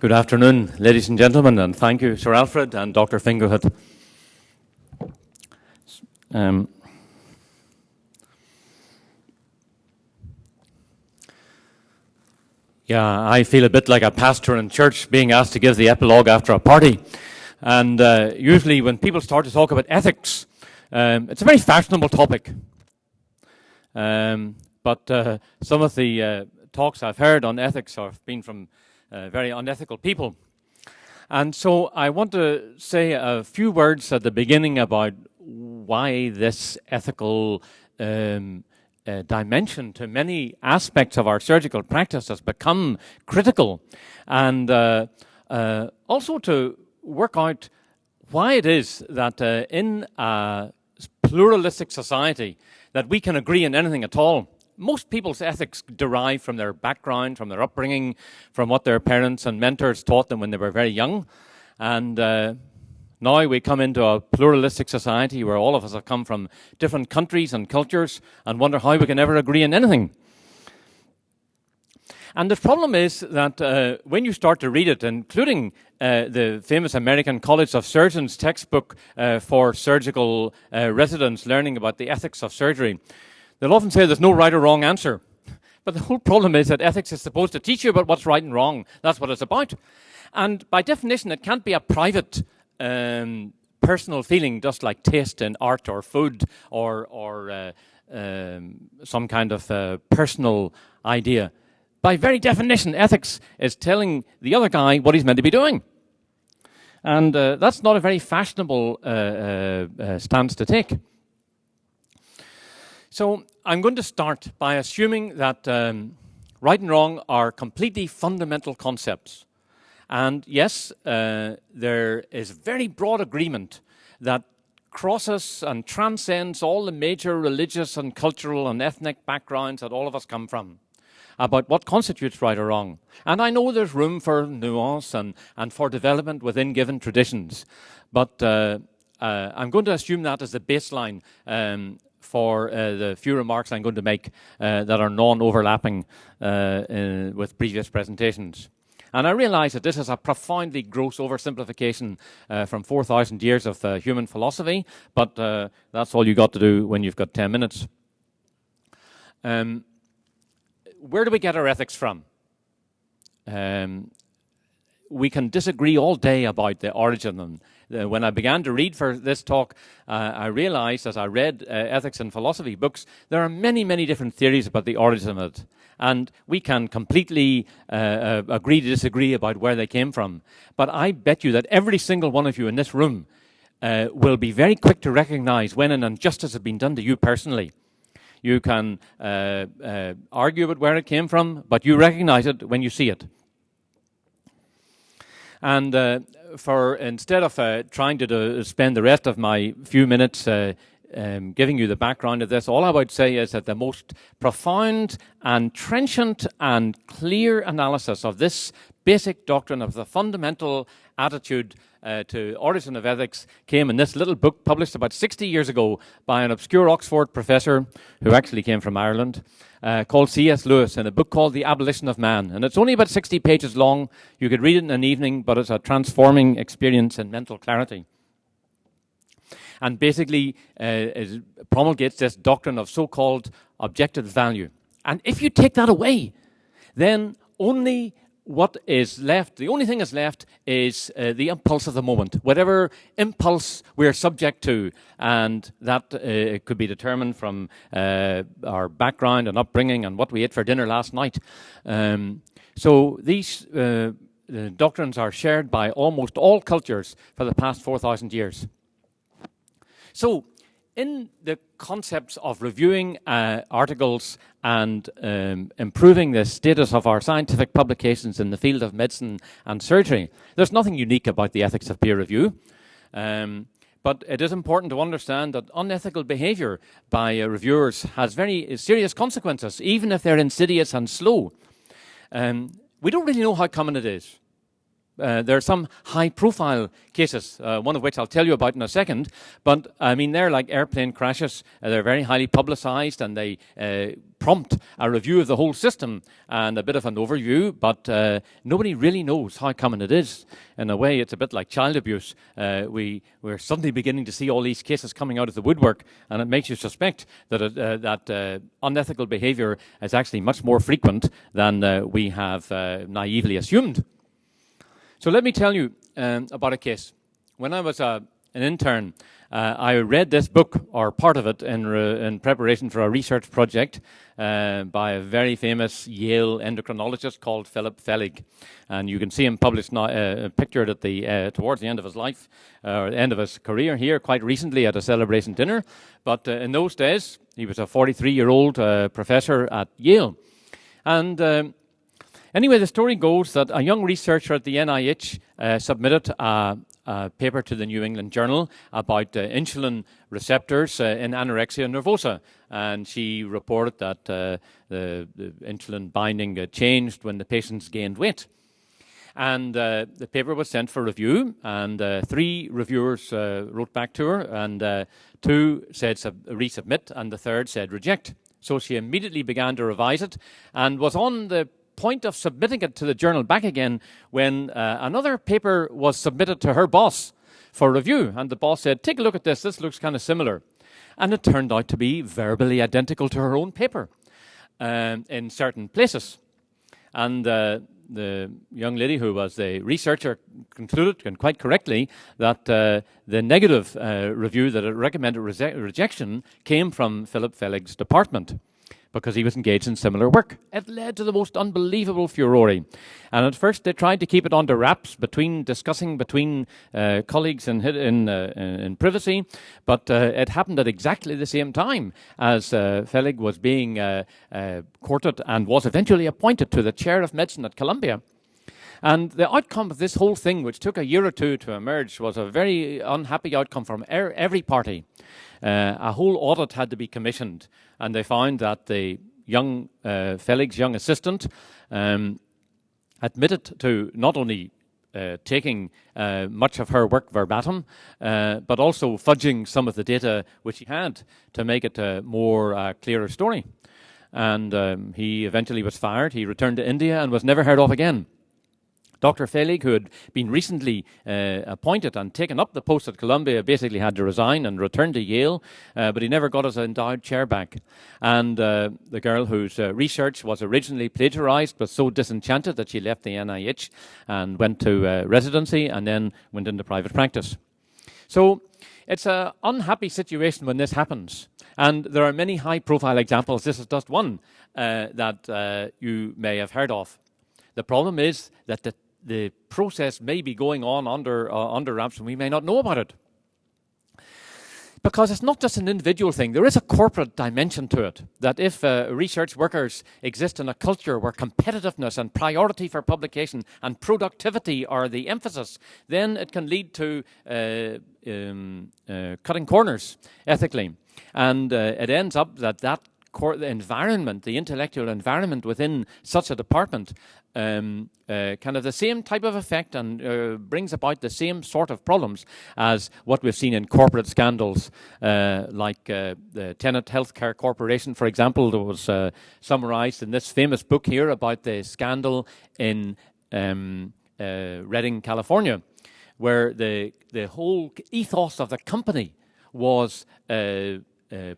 Good afternoon, ladies and gentlemen, and thank you, Sir Alfred and Dr. Fingerhut. Yeah, I feel a bit like a pastor in church being asked to give the epilogue after a party. And usually when people start to talk about ethics, it's a very fashionable topic. But some of the talks I've heard on ethics have been from very unethical people. And so I want to say a few words at the beginning about why this ethical dimension to many aspects of our surgical practice has become critical, and also to work out why it is that in a pluralistic society that we can agree on anything at all. Most people's ethics derive from their background, from their upbringing, from what their parents and mentors taught them when they were very young. And now we come into a pluralistic society where all of us have come from different countries and cultures and wonder how we can ever agree on anything. And the problem is that when you start to read it, including the famous American College of Surgeons textbook for surgical residents learning about the ethics of surgery, they'll often say there's no right or wrong answer. But the whole problem is that ethics is supposed to teach you about what's right and wrong. That's what it's about. And by definition, it can't be a private personal feeling, just like taste in art or food or some kind of personal idea. By very definition, ethics is telling the other guy what he's meant to be doing. And that's not a very fashionable stance to take. So I'm going to start by assuming that right and wrong are completely fundamental concepts. And yes, there is very broad agreement that crosses and transcends all the major religious and cultural and ethnic backgrounds that all of us come from about what constitutes right or wrong. And I know there's room for nuance and for development within given traditions. But I'm going to assume that as the baseline for the few remarks I'm going to make that are non-overlapping with previous presentations. And I realize that this is a profoundly gross oversimplification from 4,000 years of human philosophy, but that's all you got to do when you've got 10 minutes. Where do we get our ethics from? We can disagree all day about the origin. And when I began to read for this talk, I realized as I read ethics and philosophy books, there are many, many different theories about the origin of it. And we can completely agree to disagree about where they came from. But I bet you that every single one of you in this room will be very quick to recognize when an injustice has been done to you personally. You can argue about where it came from, but you recognize it when you see it. And instead of trying to spend the rest of my few minutes giving you the background of this, all I would say is that the most profound and trenchant and clear analysis of this basic doctrine of the fundamental attitude to origin of ethics came in this little book published about 60 years ago by an obscure Oxford professor who actually came from Ireland called C.S. Lewis, in a book called The Abolition of Man. And it's only about 60 pages long. You could read it in an evening, but it's a transforming experience in mental clarity. And basically it promulgates this doctrine of so-called objective value. And if you take that away, then only what is left, the only thing that's left is the impulse of the moment, whatever impulse we're subject to, and that it could be determined from our background and upbringing and what we ate for dinner last night. So these doctrines are shared by almost all cultures for the past 4,000 years. So in the concepts of reviewing articles and improving the status of our scientific publications in the field of medicine and surgery, there's nothing unique about the ethics of peer review. But it is important to understand that unethical behavior by reviewers has very serious consequences, even if they're insidious and slow. We don't really know how common it is. There are some high-profile cases, one of which I'll tell you about in a second. But I mean, they're like airplane crashes. They're very highly publicized, and they prompt a review of the whole system and a bit of an overview. But nobody really knows how common it is. In a way, it's a bit like child abuse. We're suddenly beginning to see all these cases coming out of the woodwork, and it makes you suspect that unethical behavior is actually much more frequent than we have naively assumed. So let me tell you about a case. When I was an intern, I read this book, or part of it, in preparation for a research project by a very famous Yale endocrinologist called Philip Felig. And you can see him published now, pictured at towards the end of his life, or end of his career here, quite recently at a celebration dinner. But in those days, he was a 43-year-old professor at Yale. And anyway, the story goes that a young researcher at the NIH submitted a paper to the New England Journal about insulin receptors in anorexia nervosa. And she reported that the insulin binding changed when the patients gained weight. And the paper was sent for review, and 3 reviewers wrote back to her, and 2 said resubmit, and the 3rd said reject. So she immediately began to revise it, and was on the point of submitting it to the journal back again when another paper was submitted to her boss for review. And the boss said, take a look at this. This looks kind of similar. And it turned out to be verbally identical to her own paper in certain places. And the young lady who was the researcher concluded, and quite correctly, that the negative review that recommended rejection came from Philip Felig's department, because he was engaged in similar work. It led to the most unbelievable furore. And at first they tried to keep it under wraps, discussing between colleagues in privacy, but it happened at exactly the same time as Felig was being courted and was eventually appointed to the chair of medicine at Columbia. And the outcome of this whole thing, which took a year or 2 to emerge, was a very unhappy outcome from every party. A whole audit had to be commissioned, and they found that the young Felig's young assistant admitted to not only taking much of her work verbatim, but also fudging some of the data which he had to make it a more clearer story. And he eventually was fired. He returned to India and was never heard of again. Dr. Felig, who had been recently appointed and taken up the post at Columbia, basically had to resign and return to Yale, but he never got his endowed chair back. And the girl whose research was originally plagiarized was so disenchanted that she left the NIH and went to residency and then went into private practice. So it's an unhappy situation when this happens. And there are many high-profile examples. This is just one that you may have heard of. The problem is that the process may be going on under wraps and we may not know about it. Because it's not just an individual thing. There is a corporate dimension to it. That if research workers exist in a culture where competitiveness and priority for publication and productivity are the emphasis, then it can lead to cutting corners ethically. And it ends up that the environment, the intellectual environment within such a department kind of the same type of effect and brings about the same sort of problems as what we've seen in corporate scandals, like the Tenet Healthcare Corporation, for example. That was summarized in this famous book here about the scandal in Redding, California, where the whole ethos of the company was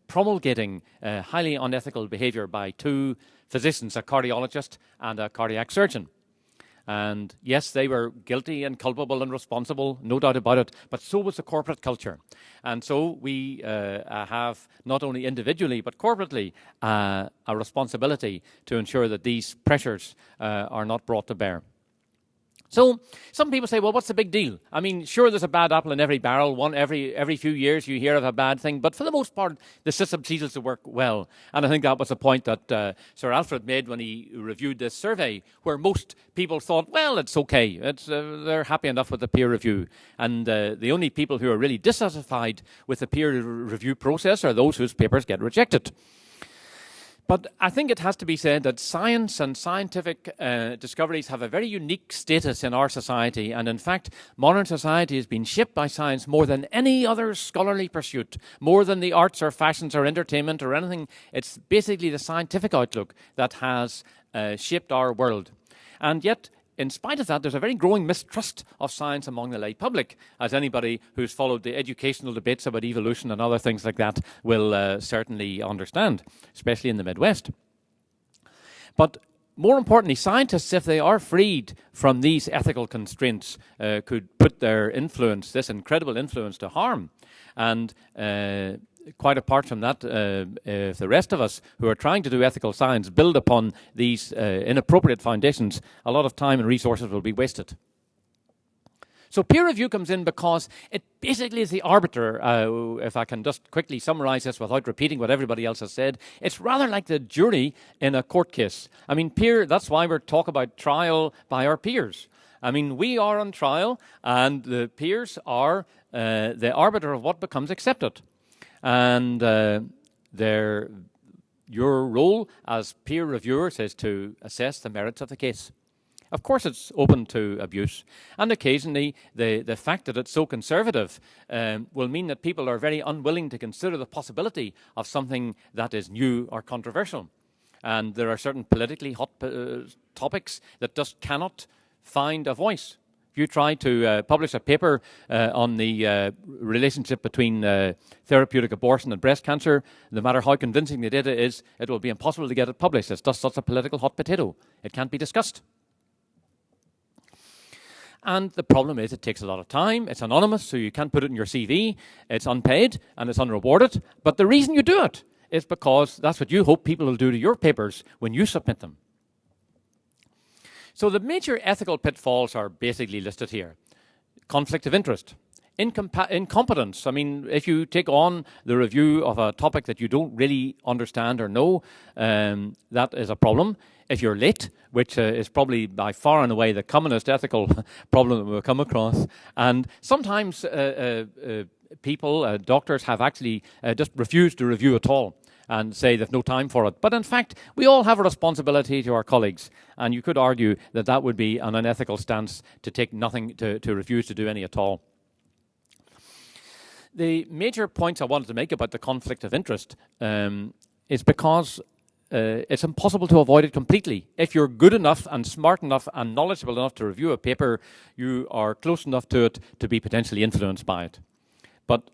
promulgating highly unethical behavior by 2 physicians, a cardiologist and a cardiac surgeon. And yes, they were guilty and culpable and responsible, no doubt about it, but so was the corporate culture. And so we have not only individually but corporately a responsibility to ensure that these pressures are not brought to bear. So some people say, well, what's the big deal? I mean, sure, there's a bad apple in every barrel. Every few years you hear of a bad thing. But for the most part, the system seems to work well. And I think that was a point that Sir Alfred made when he reviewed this survey, where most people thought, well, it's okay. They're happy enough with the peer review. And the only people who are really dissatisfied with the peer review process are those whose papers get rejected. But I think it has to be said that science and scientific discoveries have a very unique status in our society. And in fact, modern society has been shaped by science more than any other scholarly pursuit, more than the arts or fashions or entertainment or anything. It's basically the scientific outlook that has shaped our world. And yet, in spite of that, there's a very growing mistrust of science among the lay public, as anybody who's followed the educational debates about evolution and other things like that will certainly understand, especially in the Midwest. But more importantly, scientists, if they are freed from these ethical constraints, could put their influence, this incredible influence, to harm. And quite apart from that, if the rest of us who are trying to do ethical science build upon these inappropriate foundations, a lot of time and resources will be wasted. So peer review comes in because it basically is the arbiter. If I can just quickly summarize this without repeating what everybody else has said, it's rather like the jury in a court case. I mean, that's why we talk about trial by our peers. I mean, we are on trial, and the peers are the arbiter of what becomes accepted. And your role as peer reviewers is to assess the merits of the case. Of course, it's open to abuse. And occasionally, the fact that it's so conservative will mean that people are very unwilling to consider the possibility of something that is new or controversial. And there are certain politically hot topics that just cannot find a voice. If you try to publish a paper on the relationship between therapeutic abortion and breast cancer, no matter how convincing the data is, it will be impossible to get it published. It's just such a political hot potato. It can't be discussed. And the problem is it takes a lot of time. It's anonymous, so you can't put it in your CV. It's unpaid and it's unrewarded. But the reason you do it is because that's what you hope people will do to your papers when you submit them. So the major ethical pitfalls are basically listed here. Conflict of interest. Incompetence. I mean, if you take on the review of a topic that you don't really understand or know, that is a problem. If you're late, which is probably by far and away the commonest ethical problem that we'll come across. And sometimes people, doctors, have actually just refused to review at all and say they've no time for it. But in fact, we all have a responsibility to our colleagues, and you could argue that that would be an unethical stance to take nothing, to refuse to do any at all. The major points I wanted to make about the conflict of interest is because it's impossible to avoid it completely. If you're good enough and smart enough and knowledgeable enough to review a paper, you are close enough to it to be potentially influenced by it. But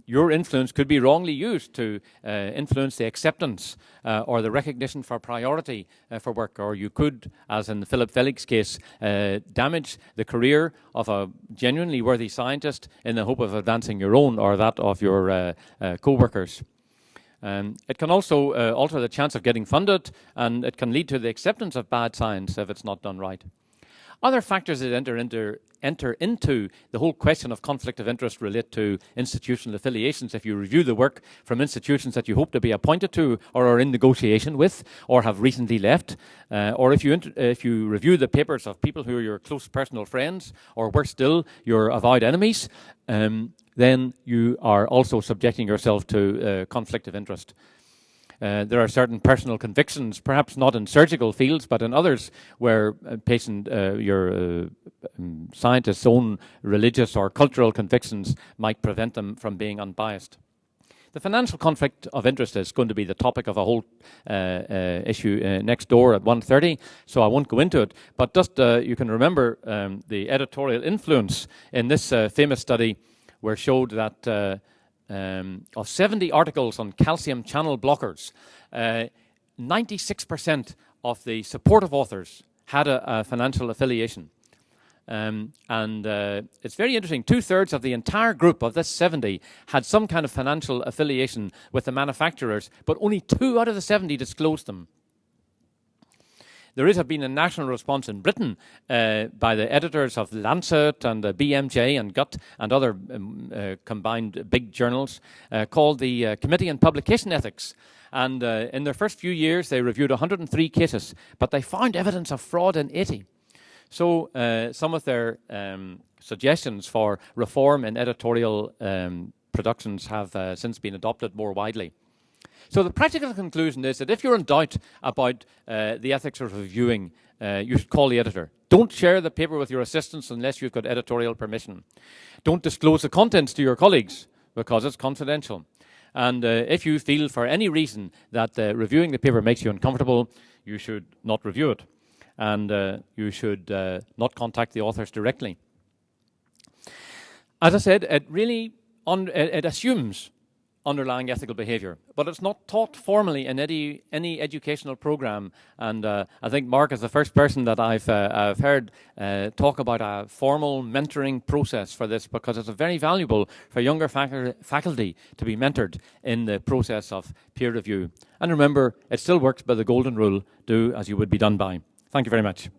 your influence could be wrongly used to influence the acceptance or the recognition for priority for work, or you could, as in the Philip Felix case, damage the career of a genuinely worthy scientist in the hope of advancing your own or that of your co-workers. It can also alter the chance of getting funded, and it can lead to the acceptance of bad science if it's not done right. Other factors that enter into the whole question of conflict of interest relate to institutional affiliations. If you review the work from institutions that you hope to be appointed to or are in negotiation with or have recently left, or if you review the papers of people who are your close personal friends, or worse still, your avowed enemies, then you are also subjecting yourself to conflict of interest. There are certain personal convictions, perhaps not in surgical fields, but in others where your scientist's own religious or cultural convictions might prevent them from being unbiased. The financial conflict of interest is going to be the topic of a whole issue next door at 1:30, so I won't go into it. But just you can remember the editorial influence in this famous study where showed that of 70 articles on calcium channel blockers, 96% of the supportive authors had a financial affiliation. And it's very interesting. 2/3 of the entire group of this 70 had some kind of financial affiliation with the manufacturers, but only 2 out of the 70 disclosed them. There has been a national response in Britain by the editors of Lancet and BMJ and Gut and other combined big journals called the Committee on Publication Ethics. And in their first few years, they reviewed 103 cases, but they found evidence of fraud in 80. So some of their suggestions for reform in editorial productions have since been adopted more widely. So the practical conclusion is that if you're in doubt about the ethics of reviewing, you should call the editor. Don't share the paper with your assistants unless you've got editorial permission. Don't disclose the contents to your colleagues because it's confidential. And if you feel for any reason that reviewing the paper makes you uncomfortable, you should not review it. And you should not contact the authors directly. As I said, it really it assumes underlying ethical behavior, but it's not taught formally in any educational program. And I think Mark is the first person that I've heard talk about a formal mentoring process for this, because it's very valuable for younger faculty to be mentored in the process of peer review. And remember, it still works by the golden rule: do as you would be done by. Thank you very much.